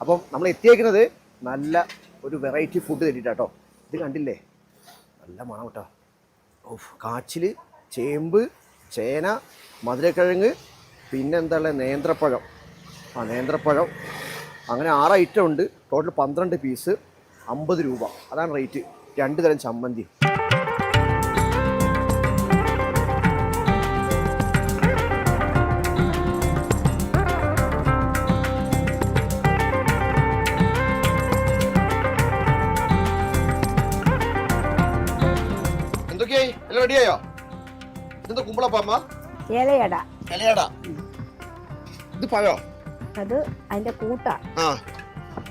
അപ്പം നമ്മൾ എത്തിയേക്കുന്നത് നല്ല ഒരു വെറൈറ്റി ഫുഡ് തട്ടിട്ടാട്ടോ. ഇത് കണ്ടില്ലേ, നല്ല മണം കേട്ടോ. ഓഫ്, കാച്ചിൽ, ചേമ്പ്, ചേന, മധുരക്കിഴങ്ങ്, പിന്നെന്താ ഉള്ളത്, നേന്ത്രപ്പഴം. നേന്ത്രപ്പഴം, അങ്ങനെ 6 ഐറ്റം ഉണ്ട്. ടോട്ടൽ 12 പീസ്, 50 രൂപ. അതാണ് റേറ്റ്. 2 തരം ചമ്മന്തി. എന്തൊക്കെയായി? എല്ലാം റെഡിയായോ? ഇതെന്താ കുമ്പളപ്പമ്മ? ഇലയട. ഇത് പഴോ? അത് അതിന്റെ കൂട്ടാ.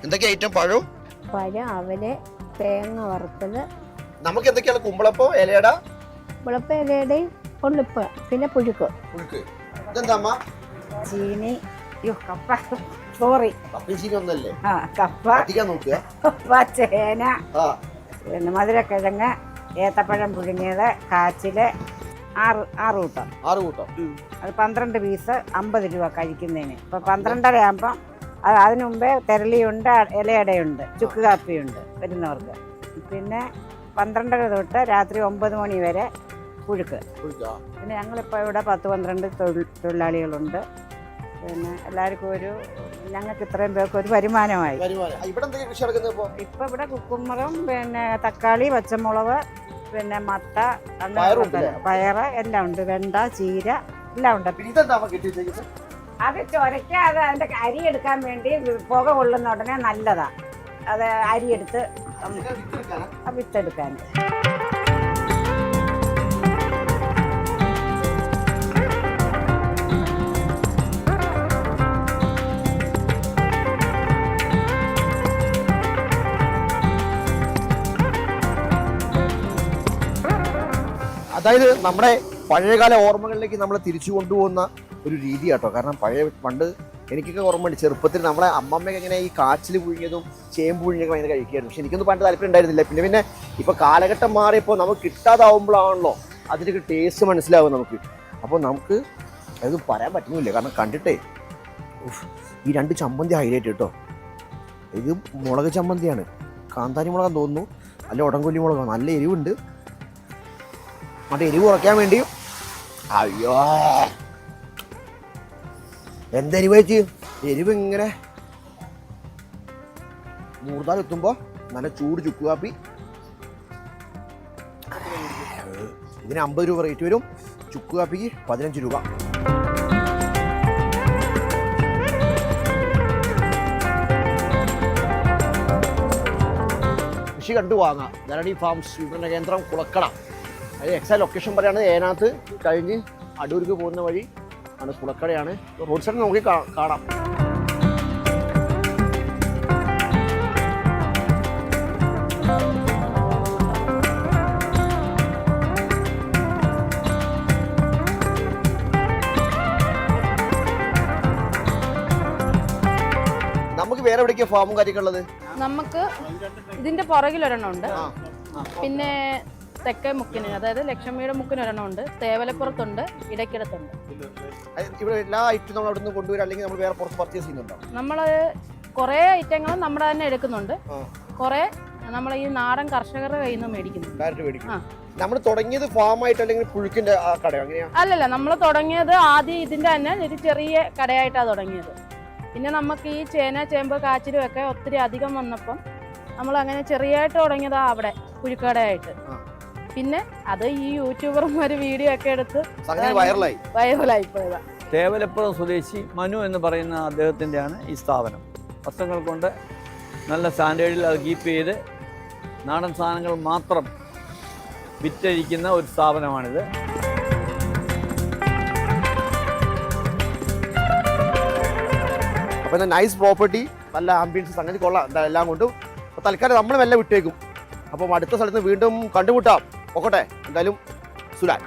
എന്തൊക്കെയാ ഐറ്റം? പഴവും, പഴം, അവല്, തേങ്ങ വറുത്തത്. നമുക്ക് എന്തൊക്കെയാണ്? കുമ്പളപ്പം, ഇലയട, വെളുപ്പ ഇലയുടെയും കൊള്ളിപ്പ്, പിന്നെ പുഴുക്ക്. ഇതെന്താ അമ്മ? ചീനി, കപ്പ, സോറി ചീനി ഒന്നല്ലേ? കപ്പ, കപ്പ, ചേന, പിന്നെ മധുരക്കിഴങ്ങ്, ഏത്തപ്പഴം പുഴുങ്ങിയത്, കാച്ചില്, 6 കൂട്ടം. അത് 12 പീസ്, 50 രൂപ കഴിക്കുന്നതിന്. ഇപ്പൊ 12:30 ആകുമ്പം അതിനു മുമ്പേ തെരളിയുണ്ട്, ഇലയടയുണ്ട്, ചുക്ക് കാപ്പിയുണ്ട് വരുന്നവർക്ക്. പിന്നെ 12:30 തൊട്ട് രാത്രി 9 മണി വരെ പുഴുക്ക്. പിന്നെ ഞങ്ങളിപ്പോൾ ഇവിടെ 10-12 തൊഴിലാളികളുണ്ട്. പിന്നെ എല്ലാവർക്കും ഞങ്ങൾക്ക് ഇത്രയും പേർക്ക് ഒരു വരുമാനമായി. ഇപ്പൊ ഇവിടെ കുക്കുമ്പറും, പിന്നെ തക്കാളി, പച്ചമുളക്, പിന്നെ മത്ത, പയറ് എല്ലാം ഉണ്ട്. വെണ്ട, ചീര എല്ലാം ഉണ്ട്. അത് ചൊരയ്ക്കാതെ അതിന്റെ അരി എടുക്കാൻ വേണ്ടി പുക കൊള്ളുന്ന ഉടനെ നല്ലതാ. അത് അരിയെടുത്ത് വിത്തെടുക്കാൻ. അതായത് നമ്മുടെ പഴയകാല ഓർമ്മകളിലേക്ക് നമ്മൾ തിരിച്ചു കൊണ്ടുപോകുന്ന ഒരു രീതി കേട്ടോ. കാരണം പണ്ട് എനിക്കൊക്കെ ഓർമ്മയുണ്ട്, ചെറുപ്പത്തിൽ നമ്മളെ അമ്മമ്മയൊക്കെ ഇങ്ങനെ ഈ കാച്ചിൽ പുഴുങ്ങിയതും ചേമ്പ് പുഴുങ്ങിയൊക്കെ ഭയങ്കര കഴിക്കുകയായിരുന്നു. പക്ഷെ എനിക്കൊന്നും പണ്ട് താല്പര്യം ഉണ്ടായിരുന്നില്ല. പിന്നെ ഇപ്പോൾ കാലഘട്ടം മാറിയപ്പോൾ നമുക്ക് കിട്ടാതാവുമ്പോഴാണല്ലോ അതിൻ്റെയൊക്കെ ടേസ്റ്റ് മനസ്സിലാവും നമുക്ക്. അപ്പോൾ നമുക്ക് അത് പറയാൻ പറ്റുന്നില്ല. കാരണം കണ്ടിട്ടേ ഈ 2 ചമ്മന്തി ഹൈലൈറ്റ് കേട്ടോ. ഇത് മുളക് ചമ്മന്തിയാണ്, കാന്താരി മുളകാന്ന് തോന്നുന്നു, നല്ല ഉടംകൊല്ലി മുളകാണ്. നല്ല എരിവുണ്ട്. മറ്റേ എരിവ് കുറയ്ക്കാൻ വേണ്ടി അയ്യോ എന്തെരിവ് വെച്ച് എരിവ് ഇങ്ങനെ മൂർത്താലെത്തുമ്പോൾ നല്ല ചൂട് ചുക്ക് കാപ്പി. ഇതിന് 50 രൂപ റേറ്റ് വരും. ചുക്ക് കാപ്പിക്ക് 15 രൂപ. കൃഷി കണ്ടു വാങ്ങാം. ധരണി ഫാംസ് വിപണന കേന്ദ്രം, കുളക്കട. അത് എക്സാക്ട് ലൊക്കേഷൻ പറയുകയാണെങ്കിൽ ഏനാത്ത് കഴിഞ്ഞ് അടൂർക്ക് പോകുന്ന വഴി ആണ്, കുളക്കടയാണ്. റോഡ് സൈഡിൽ നോക്കി കാണാം. നമുക്ക് വേറെ എവിടേക്കാ ഫാമും കാര്യങ്ങളുള്ളത്? നമുക്ക് ഇതിന്റെ പുറകിലൊരെണ്ണം ഉണ്ട്. പിന്നെ തെക്കേ മുക്കിന്, അതായത് ലക്ഷ്മിയുടെ മുക്കിന് ഒരെണ്ണമുണ്ട്. തേവലപ്പുറത്തുണ്ട്, ഇടയ്ക്കിടത്തുണ്ട്. ഇവിടെ എല്ലാ ഐറ്റം നമ്മൾ അവിടുന്ന് കൊണ്ടുവരാം, അല്ലെങ്കിൽ നമ്മൾ വേറെ പുറത്ത് പർച്ചേസ് ചെയ്യുന്നുണ്ടോ? നമ്മൾ കുറേ ഐറ്റങ്ങളും നമ്മുടെ തന്നെ എടുക്കുന്നുണ്ട്. കുറേ നമ്മൾ ഈ നാടൻ കർഷകരുടെ കയ്യിൽ നിന്ന് മേടിക്കുന്നുണ്ട്. നമ്മൾ തുടങ്ങിയത് ഫാമായിട്ട് അല്ലെങ്കിൽ പുഴുക്കിന്റെ കട അങ്ങനെയാ? അല്ലല്ല, നമ്മൾ തുടങ്ങിയത് ആദ്യം ഇതിന്റെ തന്നെ ഒരു ചെറിയ കടയായിട്ടാണ് തുടങ്ങിയത്. പിന്നെ നമുക്ക് ഈ ചേന, ചേമ്പ്, കാച്ചിലും ഒക്കെ ഒത്തിരി അധികം വന്നപ്പം നമ്മൾ അങ്ങനെ ചെറിയായിട്ട് തുടങ്ങിയതാ അവിടെ പുഴുക്കടയായിട്ട്. പിന്നെ അത് ഈ യൂട്യൂബർമാർ വീഡിയോ ഒക്കെ എടുത്ത് വൈറലായി പോയതാ. തേവലപ്പുറം സ്വദേശി മനു എന്ന് പറയുന്ന അദ്ദേഹത്തിൻ്റെയാണ് ഈ സ്ഥാപനം. വർഷങ്ങൾ കൊണ്ട് നല്ല സ്റ്റാൻഡേർഡിൽ അത് കീപ്പ് ചെയ്ത് നാടൻ സാധനങ്ങൾ മാത്രം വിറ്റഴിക്കുന്ന ഒരു സ്ഥാപനമാണിത്. അപ്പോൾ നൈസ് പ്രോപ്പർട്ടി, നല്ല ആംബിയൻസ്, സംഗതി കൊള്ളാം എല്ലാം കൊണ്ടും. അപ്പോൾ തൽക്കാലം നമ്മൾ മെല്ലെ വിട്ടേക്കും. അപ്പം അടുത്ത സ്ഥലത്ത് വീണ്ടും കണ്ടുമുട്ടാം. പോകട്ടെ. എന്തായാലും സുലാൻ.